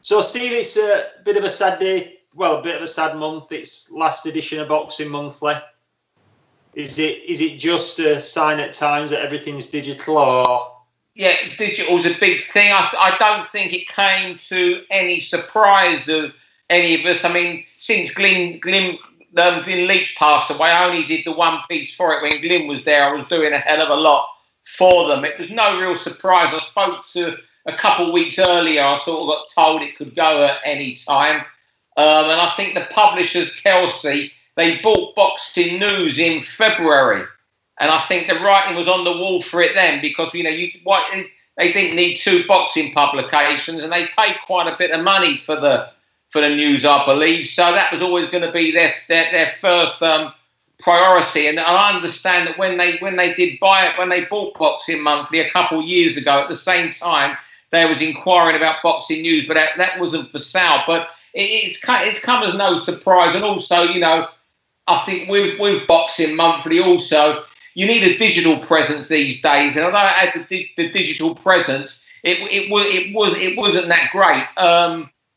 So, Steve, it's a bit of a sad day. Well, a bit of a sad month. It's last edition of Boxing Monthly. Is it just a sign at times that everything's digital, or? Yeah, digital's a big thing. I don't think it came to any surprise of any of us. I mean, since Glyn Leach passed away, I only did the one piece for it. When Glyn was there, I was doing a hell of a lot for them. It was no real surprise. I spoke to a couple of weeks earlier. I sort of got told it could go at any time. And I think the publishers, Kelsey, they bought Boxing News in February. And I think the writing was on the wall for it then, because, they didn't need two boxing publications, and they paid quite a bit of money for the news, I believe. So that was always going to be their first priority. And I understand that when they bought Boxing Monthly a couple of years ago, at the same time, they was inquiring about Boxing News, but that wasn't for sale. But it's come as no surprise. And also, I think with Boxing Monthly also, you need a digital presence these days, and although I had the digital presence, it wasn't that great.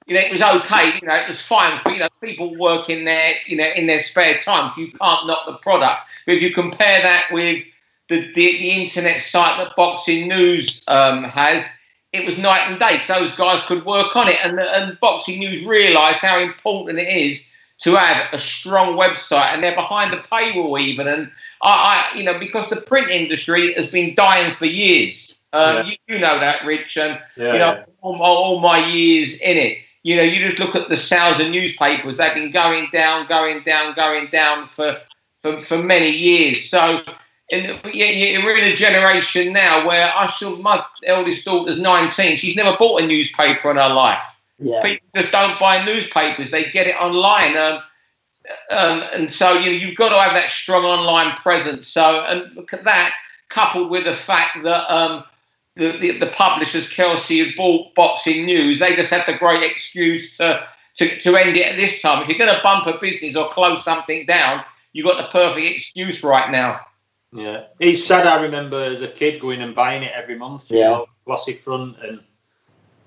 It was okay. It was fine for people working there, in their spare time. So you can't knock the product. But if you compare that with the internet site that Boxing News has, it was night and day. Because those guys could work on it, and Boxing News realised how important it is to have a strong website, and they're behind the paywall even. And I because the print industry has been dying for years. You know that, Rich, and all my years in it. You just look at the sales of newspapers; they've been going down for many years. So, we're in a generation now where my eldest daughter's 19. She's never bought a newspaper in her life. Yeah. People just don't buy newspapers; they get it online. And so you've got to have that strong online presence. So, and look at that, coupled with the fact that the publishers, Kelsey, had bought Boxing News. They just had the great excuse to end it at this time. If you're going to bump a business or close something down, you've got the perfect excuse right now. Yeah, it's sad. I remember as a kid going and buying it every month. Glossy front, and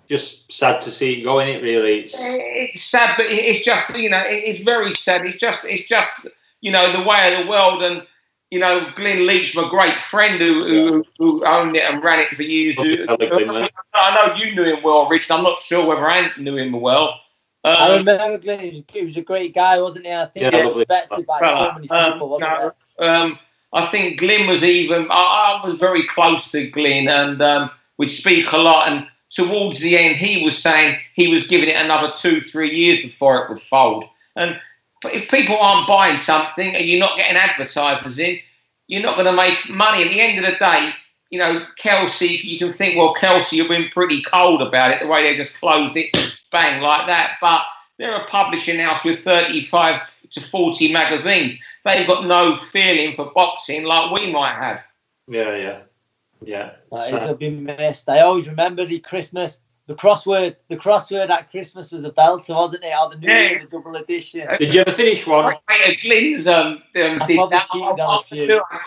just sad to see it go in it. Really, it's sad, but it's just it's very sad. It's just the way of the world. And Glyn Leach, my great friend who owned it and ran it for years. I know you knew him well, Rich. I'm not sure whether I knew him well. I remember Glyn. He was a great guy, wasn't he? I think he was respected by so many people, wasn't he? I think Glyn was even. I was very close to Glyn, and we'd speak a lot. And towards the end, he was saying he was giving it another 2-3 years before it would fold. But if people aren't buying something and you're not getting advertisers in, you're not going to make money. At the end of the day, Kelsey, you can think, well, Kelsey, you've been pretty cold about it, the way they just closed it, bang, like that. But they're a publishing house with 35 to 40 magazines. They've got no feeling for boxing like we might have. Yeah. That has been missed. I always remember the crossword at Christmas was a belter, wasn't it? Or the the double edition. Did you ever finish one? Glyn's did that.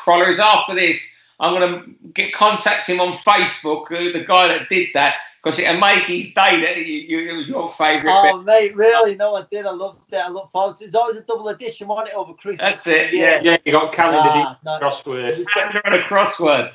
Crolla is after this. I'm going to contact him on Facebook, the guy that did that, because it'll make his day that it was your favourite bit. Mate, really? No, I did. I loved it. I looked forward to it. It's always a double edition, wasn't it, over Christmas? That's it, yeah. You got calendar crossword. Calendar and a crossword.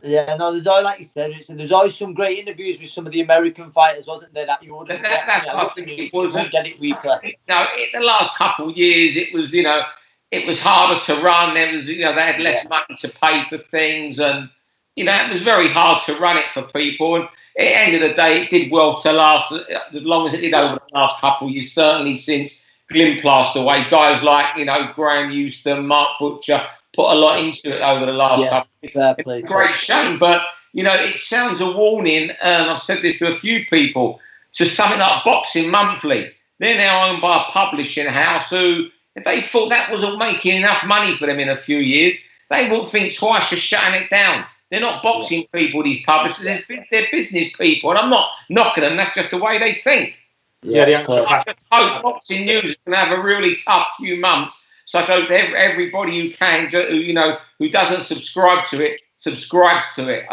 Yeah, no, there's always, like you said, there's always some great interviews with some of the American fighters, wasn't there, that you wouldn't get. That's what I think it was. Get it replay. In the last couple of years, it was, it was harder to run. There was, they had less money to pay for things, and it was very hard to run it for people. And at the end of the day, it did well to last as long as it did over the last couple of years. Certainly since Glyn passed away, guys like Graham Houston, Mark Butcher put a lot into it over the last couple of years. It's a great shame, but it sounds a warning, and I've said this to a few people, to something like Boxing Monthly. They're now owned by a publishing house who, if they thought that wasn't making enough money for them in a few years, they wouldn't think twice of shutting it down. They're not boxing people, these publishers. They're business people, and I'm not knocking them. That's just the way they think. I just hope Boxing News is going to have a really tough few months. So I hope everybody who can, who doesn't subscribe to it, subscribes to it,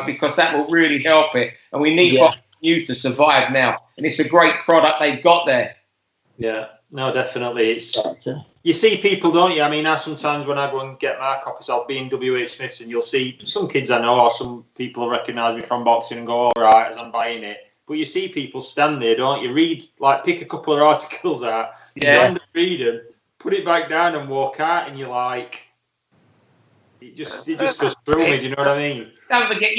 because that will really help it. And we need Boxing News to survive now. and it's a great product they've got there. Yeah, no, definitely. You see people, don't you? I mean, sometimes when I go and get my copies, I'll be in WH Smith's and you'll see some kids I know or some people recognise me from boxing and go, all right, as I'm buying it. But you see people stand there, don't you? Pick a couple of articles out, stand and read them, put it back down and walk out, and you're like, it just goes through me. Do you know what I mean? Don't forget,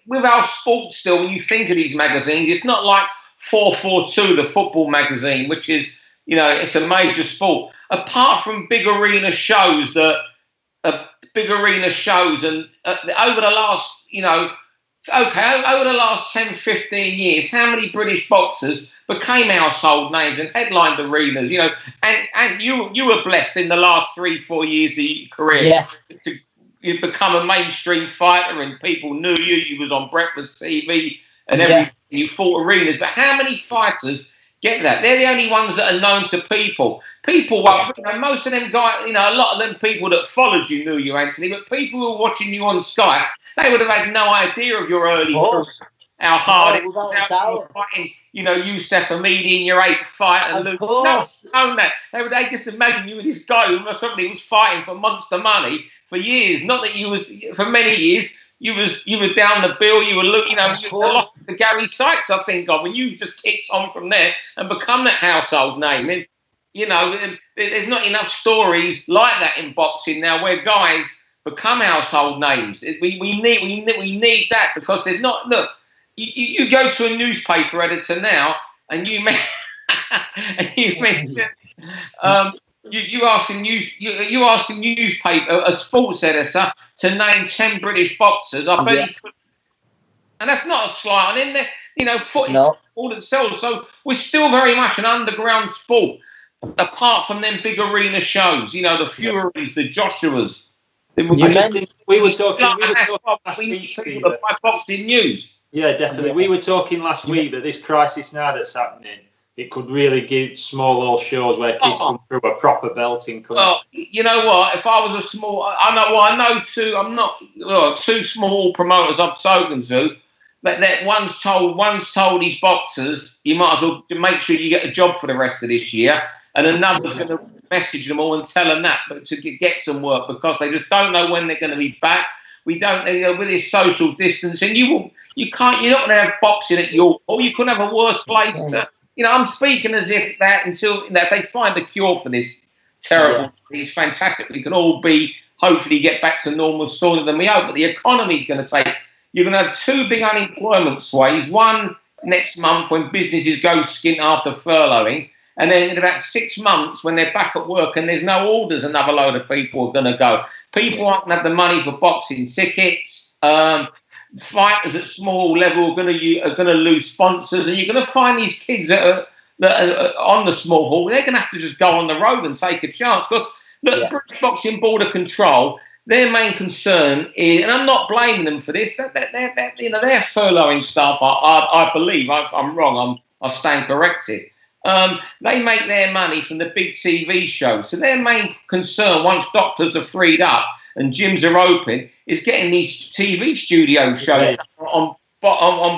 with our sports still, when you think of these magazines, it's not like 442, the football magazine, which is, it's a major sport. Apart from big arena shows and over the last, over the last 10, 15 years, how many British boxers became household names and headlined arenas, and you were blessed in the last 3-4 years of your career to become a mainstream fighter and people knew you. You was on breakfast TV and everything. You fought arenas. But how many fighters get that? They're the only ones that are known to people. Most of them guys, a lot of them people that followed you knew you, Anthony, but people who were watching you on Sky, they would have had no idea of your early career. How hard it was out fighting, Youssef Hamidi in your 8th fight and Luke. No, they just imagine you were this guy who was fighting for monster money for years. Not that you was for many years. You were down the bill. You were looking. You lost to Gary Sykes, I think of, and you just kicked on from there and become that household name. And, there's not enough stories like that in boxing now, where guys become household names. We need that, because there's not. Look, you go to a newspaper editor now, and you mention. You ask a newspaper, a sports editor, to name 10 British boxers. I bet he could. And that's not a slight on him. Foot is all that sells. So we're still very much an underground sport, apart from them big arena shows. The Furies, the Joshuas. We were talking last week, Steve. Boxing news. Yeah, definitely. We were talking last week that this crisis now that's happening, it could really give small old shows where kids come through a proper belting. Well, you know what? If I was I know two small promoters I've spoken to, that one's told his boxers, you might as well make sure you get a job for the rest of this year, and another's going to message them all and tell them that, but to get some work, because they just don't know when they're going to be back. We don't, with this social distancing, you're not going to have boxing at York, or you couldn't have a worse place to. I'm speaking as if until they find a cure for this terrible, it's fantastic. We can all hopefully get back to normal sooner than we hope. But the economy's going to take. You're going to have 2 big unemployment sways. One next month when businesses go skint after furloughing, and then in about 6 months when they're back at work and there's no orders, another load of people are going to go. People aren't going to have the money for boxing tickets. Fighters at small level are going to lose sponsors, and you're going to find these kids that are on the small hall. They're going to have to just go on the road and take a chance, because the British Boxing Board of Control, their main concern is, and I'm not blaming them for this, they're furloughing staff. I believe, if I'm wrong, I'll stand corrected. They make their money from the big TV shows, so their main concern, once doctors are freed up and gyms are open, is getting these TV studio shows on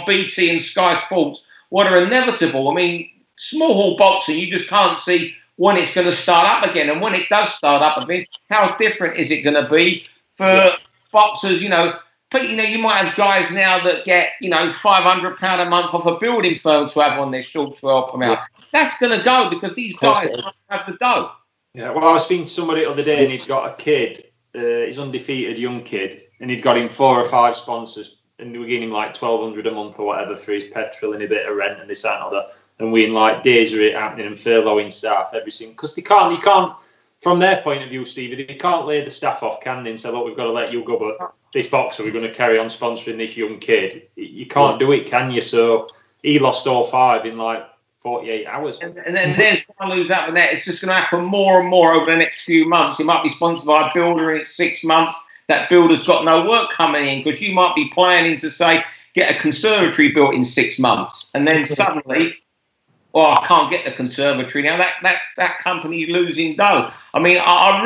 BT and Sky Sports, what are inevitable. I mean, small hall boxing, you just can't see when it's going to start up again. And when it does start up again, how different is it going to be for boxers? You might have guys now that get, £500 a month off a building firm to have on their short to help them out. That's going to go, because these guys don't have the dough. Yeah, well, I was speaking to somebody the other day, and he'd got a kid. He's undefeated young kid, and he'd got him 4 or 5 sponsors, and they were giving him like $1,200 a month or whatever for his petrol and a bit of rent and this, that, and other. And we in like days of it happening and furloughing staff, everything, because you can't, from their point of view, Stevie, they can't lay the staff off, can they? And say, look, we've got to let you go, but this boxer, we're going to carry on sponsoring this young kid. You can't do it, can you? So he lost all 5 in like 48 hours. And then there's one who's happening there. It's just going to happen more and more over the next few months. It might be sponsored by a builder in 6 months. That builder's got no work coming in, because you might be planning to, say, get a conservatory built in 6 months. And then suddenly, I can't get the conservatory now. That company's losing dough. I mean, I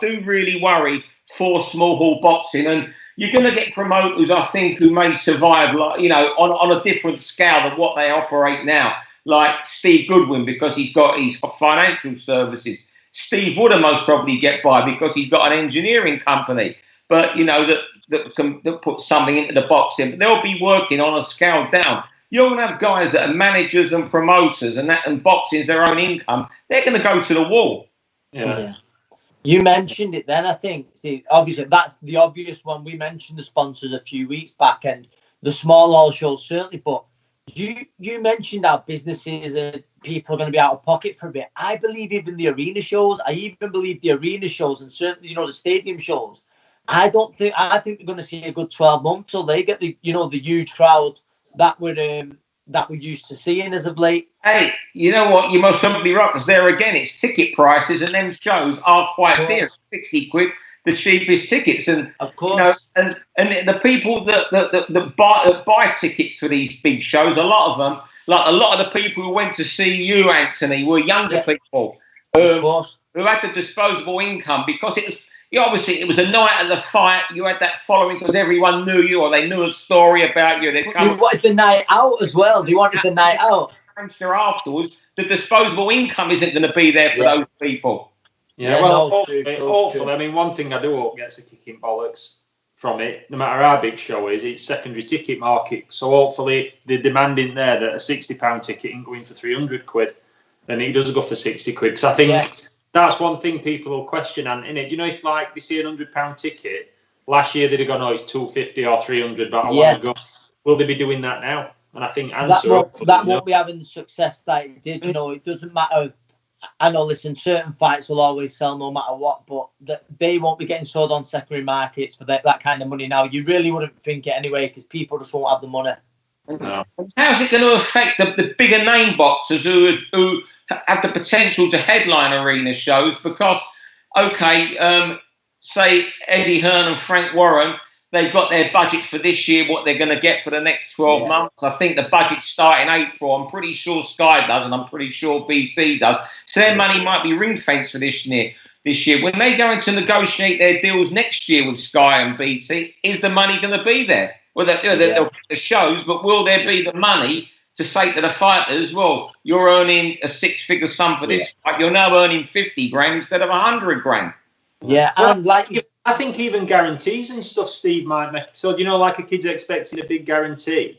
do really worry for small hall boxing, and you're going to get promoters, I think, who may survive, like, you know, on a different scale than what they operate now, like Steve Goodwin, because he's got his financial services. Steve would have most probably get by because he's got an engineering company, but, you know, that put something into the boxing. But they'll be working on a scale down. You're going to have guys that are managers and promoters, and boxing's their own income. They're going to go to the wall. Yeah. You mentioned it then, I think. See, obviously, that's the obvious one. We mentioned the sponsors a few weeks back, and the small hall shows certainly. But you mentioned how businesses and people are going to be out of pocket for a bit. I believe even the arena shows. I even believe the arena shows, and certainly, you know, the stadium shows. I think we're going to see a good 12 months till they get the huge crowd that we're used to seeing as of late. Hey, you know what? You most simply right, because there again, it's ticket prices, and them shows are quite dear. 60 quid, the cheapest tickets, and of course, you know, and the people that buy tickets for these big shows, a lot of them, like a lot of the people who went to see you, Anthony, were younger people who had the disposable income, because it was. Obviously, it was a night of the fight. You had that following because everyone knew you, or they knew a story about you. You wanted the night out as well. They wanted the night out. Afterwards, the disposable income isn't going to be there for those people. Yeah, well, hopefully. I mean, one thing I do hope gets a kick in bollocks from it, no matter how big show is, it's secondary ticket market. So hopefully, if they're demanding there that a £60 ticket ain't going for 300 quid, then it does go for 60 quid. Because I think that's one thing people will question, and in it, you know, if like they see £100 ticket last year, they'd have gone, oh, it's 250 or 300, but I want to go. Will they be doing that now? And I think that won't be having the success that it did. You know, it doesn't matter. I know, listen, certain fights will always sell no matter what, but they won't be getting sold on secondary markets for that kind of money now. You really wouldn't think it anyway, because people just won't have the money. No. How's it going to affect the bigger name boxers who have the potential to headline arena shows? Because, say Eddie Hearn and Frank Warren, they've got their budget for this year, what they're going to get for the next 12 months. I think the budget starts in April. I'm pretty sure Sky does, and I'm pretty sure BT does. So their money might be ring-fenced for this year. When they go to negotiate their deals next year with Sky and BT, is the money going to be there? Well, they'll get the shows, but will there be the money to say to the fighters, well, you're earning a six-figure sum for this fight, you're now earning 50 grand instead of 100 grand? Yeah, and I think even guarantees and stuff, Steve, might make. So, you know, like a kid's expecting a big guarantee.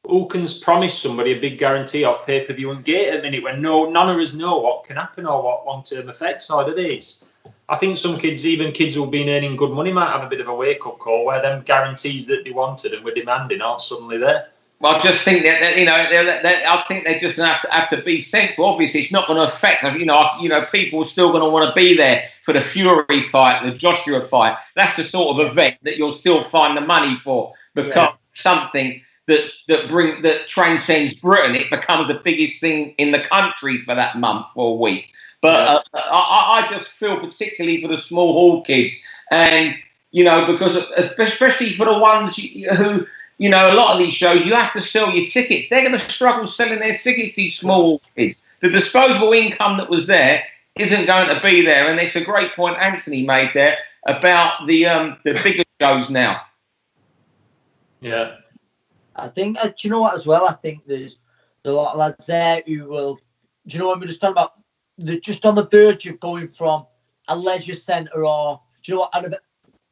Who can promise somebody a big guarantee off pay-per-view and gate at a minute when none of us know what can happen or what long-term effects are to this? I think some kids, even kids who've been earning good money, might have a bit of a wake-up call where them guarantees that they wanted and were demanding aren't suddenly there. Well, I just think that you know, I think they're just going to have to be sensible. Obviously, it's not going to affect. You know, people are still going to want to be there for the Fury fight, the Joshua fight. That's the sort of event that you'll still find the money for, because something that transcends Britain. It becomes the biggest thing in the country for that month or week. But I just feel particularly for the small hall kids, and you know, because especially for the ones who. You know, a lot of these shows, you have to sell your tickets. They're going to struggle selling their tickets, these small kids. The disposable income that was there isn't going to be there. And it's a great point Anthony made there about the bigger shows now. Yeah. I think, do you know what, as well? I think there's a lot of lads there who will, do you know what we're just talking about? They're just on the verge of going from a leisure centre or, do you know what,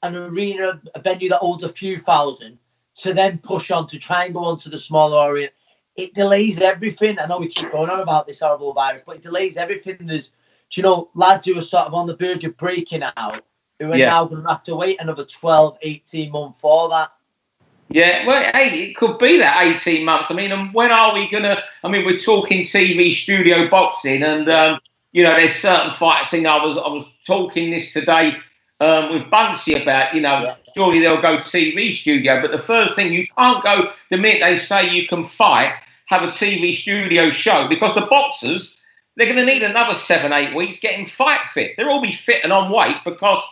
an arena, a venue that holds a few thousand, to then push on to try and go on to the smaller area. It delays everything. I know we keep going on about this horrible virus, but it delays everything. There's, do you know, lads who are sort of on the verge of breaking out, who are now going to have to wait another 12, 18 months for that. Yeah, well, hey, it could be that 18 months. I mean, and when are we going to... I mean, we're talking TV studio boxing, and, you know, there's certain fights. I was talking this today with Buncey about, you know, surely they'll go TV studio. But the first thing, you can't go the minute they say you can fight, have a TV studio show, because the boxers, they're going to need another 7-8 weeks getting fight fit. They'll all be fit and on weight because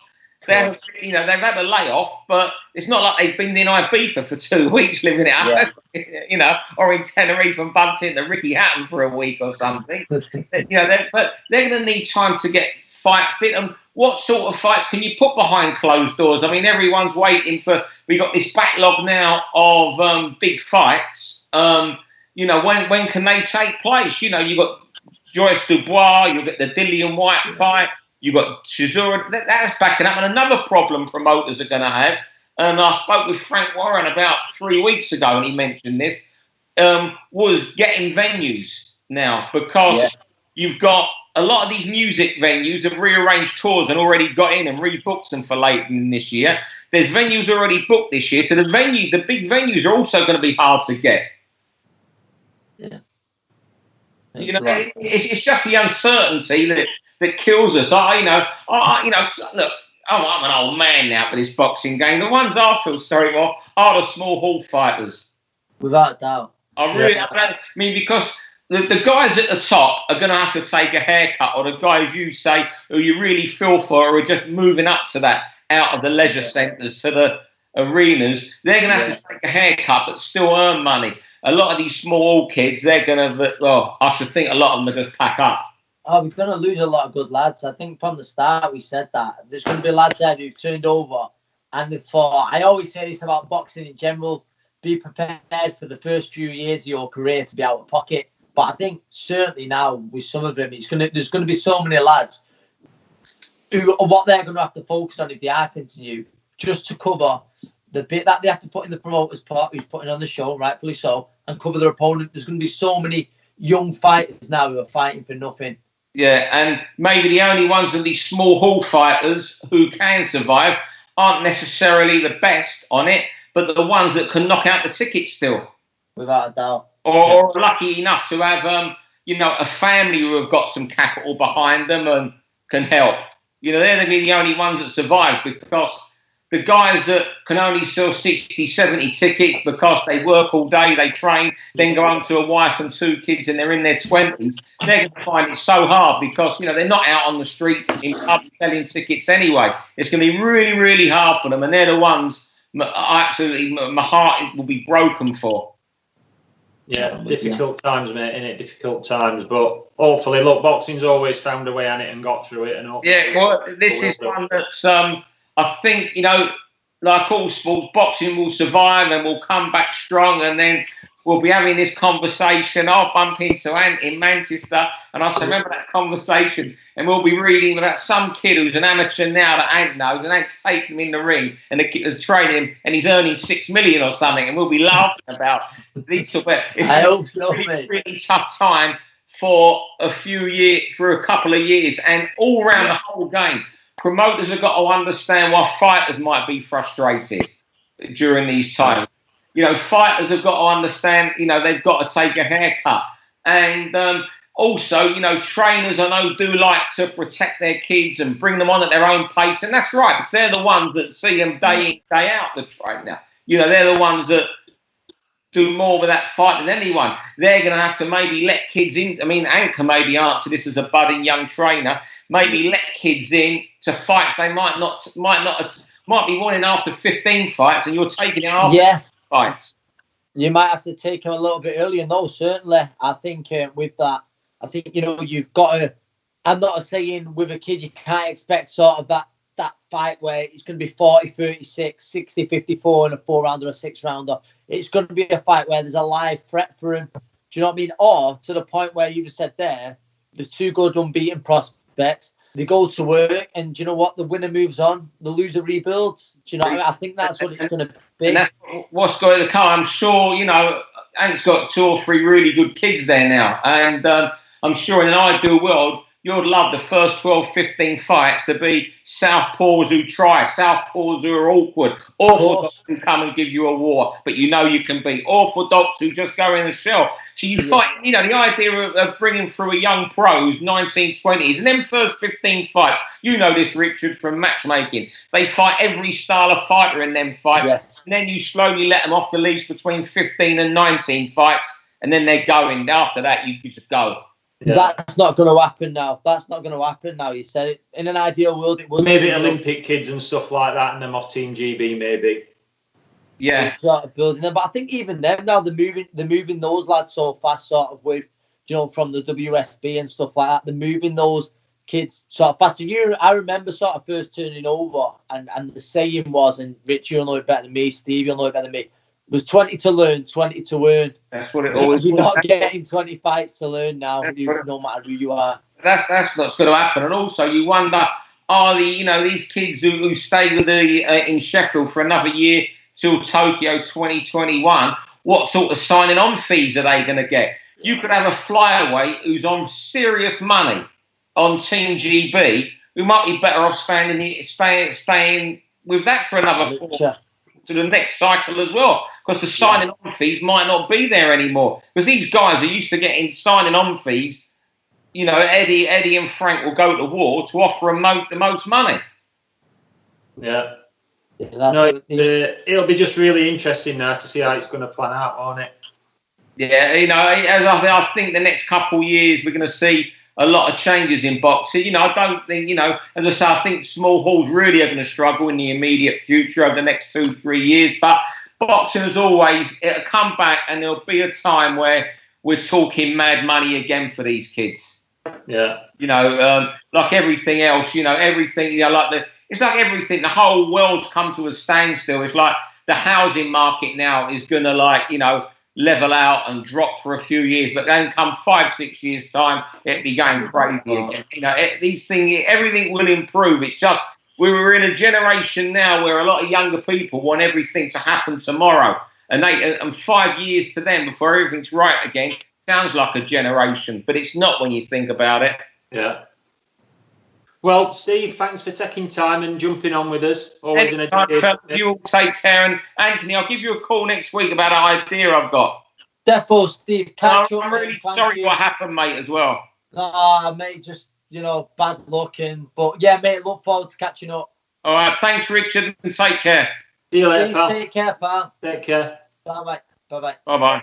they've had a layoff, but it's not like they've been in Ibiza for 2 weeks living it up, you know, or in Tenerife and bumped into Ricky Hatton for a week or something. You know, but they're going to need time to get fight fit them. What sort of fights can you put behind closed doors? I mean, everyone's waiting for. We've got this backlog now of big fights. You know, when can they take place? You know, you've got Joyce Dubois, you've got the Dillian White fight, you've got Chisora. That's backing up. And another problem promoters are going to have, and I spoke with Frank Warren about 3 weeks ago, and he mentioned this, was getting venues now, because you've got a lot of these music venues have rearranged tours and already got in and rebooked them for later in this year. There's venues already booked this year, so the big venues are also going to be hard to get. Yeah. You know, it's just the uncertainty that kills us. Look, I'm an old man now for this boxing game. The ones I feel sorry for are the small hall fighters. Without a doubt. I mean, because the guys at the top are going to have to take a haircut, or the guys you say who you really feel for are just moving up to that, out of the leisure centres to the arenas. They're going to have to take a haircut but still earn money. A lot of these small kids, they're going to, well, I should think a lot of them are just pack up. Oh, we're going to lose a lot of good lads. I think from the start we said that. There's going to be lads there who've turned over and they thought, I always say this about boxing in general, be prepared for the first few years of your career to be out of pocket. But I think certainly now with some of them, there's going to be so many lads who, what they're going to have to focus on if they are continue, just to cover the bit that they have to put in the promoter's part, who's putting on the show, rightfully so, and cover their opponent. There's going to be so many young fighters now who are fighting for nothing. Yeah, and maybe the only ones of these small hall fighters who can survive aren't necessarily the best on it, but the ones that can knock out the tickets still. Without a doubt. Or lucky enough to have, a family who have got some capital behind them and can help. You know, they're going to be the only ones that survive, because the guys that can only sell 60, 70 tickets because they work all day, they train, then go home to a wife and 2 kids and they're in their 20s, they're going to find it so hard because, you know, they're not out on the street in pubs selling tickets anyway. It's going to be really, really hard for them, and they're the ones absolutely my heart will be broken for. Yeah, difficult times, mate, innit? Difficult times. But hopefully, look, boxing's always found a way on it and got through it. And well, this is one that's, I think, you know, like all sports, boxing will survive and will come back strong, and then we'll be having this conversation. I'll bump into Ant in Manchester, and I'll say, remember that conversation? And we'll be reading about some kid who's an amateur now that Ant knows, and Ant's taking him in the ring, and the kid is training him, and he's earning $6 million or something, and we'll be laughing about these. It's a really tough time for a couple of years, and all around the whole game. Promoters have got to understand why fighters might be frustrated during these times. You know, fighters have got to understand, you know, they've got to take a haircut. And also, you know, trainers I know do like to protect their kids and bring them on at their own pace. And that's right, because they're the ones that see them day in, day out, the trainer. You know, they're the ones that do more with that fight than anyone. They're going to have to maybe let kids in. I mean, Ant can maybe answer this as a budding young trainer. Maybe let kids in to fights they might be wanting after 15 fights, and you're taking it after fights. You might have to take them a little bit earlier, no, certainly. I think with that, I think, you know, you've got to, I'm not saying with a kid you can't expect sort of that fight where it's going to be 40-36, 60-54 in a 4-rounder or 6-rounder. It's going to be a fight where there's a live threat for him. Do you know what I mean? Or to the point where you just said there's 2 good unbeaten prospects. They go to work, and do you know what? The winner moves on. The loser rebuilds. Do you know what I mean? I think that's what it's going to be. And that's what's going to come. I'm sure, you know, Ant's got 2 or 3 really good kids there now. And I'm sure in an ideal world, you'd love the first 12, 15 fights to be southpaws who try, southpaws who are awkward, orthodox who come and give you a war, but you know you can beat, orthodox who just go in the shell. So you fight, you know, the idea of bringing through a young pros, 1920s, and then first 15 fights, you know this, Richard, from matchmaking. They fight every style of fighter in them fights, and then you slowly let them off the leash between 15 and 19 fights, and then they're going. After that, you just go. Yeah. That's not going to happen now. That's not going to happen now. You said it. In an ideal world, it would. Maybe Olympic kids and stuff like that, and them off Team GB, maybe. Yeah. Building them, but I think even them now, they're moving those lads so fast, sort of with, you know, from the WSB and stuff like that. They're moving those kids sort of faster. I remember sort of first turning over, and the saying was, and Rich, you'll know it better than me, Steve, you'll know it better than me, it was 20 to learn, 20 to earn. That's what it always You're was. not getting 20 fights to learn now, no matter who you are. That's what's going to happen. And also, you wonder, are these kids who stay with in Sheffield for another year till Tokyo 2021, what sort of signing on fees are they going to get? You could have a flyweight who's on serious money on Team GB, who might be better off staying with that for another 4 to the next cycle as well, because the signing on fees might not be there anymore. Because these guys are used to getting signing on fees. You know, Eddie and Frank will go to war to offer them the most money. Yeah. It'll be just really interesting now to see how it's going to plan out, won't it? Yeah, you know, as I think the next couple of years we're going to see a lot of changes in boxing. You know, I don't think, you know, as I say, I think small halls really are going to struggle in the immediate future over the next 2-3 years. But boxing, as always, it'll come back, and there'll be a time where we're talking mad money again for these kids. Yeah. You know, like everything else, you know, everything, you know, it's like everything, the whole world's come to a standstill. It's like the housing market now is going to, like, you know, level out and drop for a few years, but then come 5-6 years time, it'll be going crazy again. You know, these things, everything will improve. It's just we're in a generation now where a lot of younger people want everything to happen tomorrow, and 5 years to them before everything's right again sounds like a generation, but it's not when you think about it. Yeah. Well, Steve, thanks for taking time and jumping on with us. Always an education. You all take care. And Anthony, I'll give you a call next week about an idea I've got. Therefore, Steve, I'm really sorry what happened, mate, as well. Mate, just, you know, bad luck. But yeah, mate, look forward to catching up. All right, thanks, Richard, and take care. See you later, pal. Take care, pal. Take care. Bye-bye. Bye-bye. Bye-bye.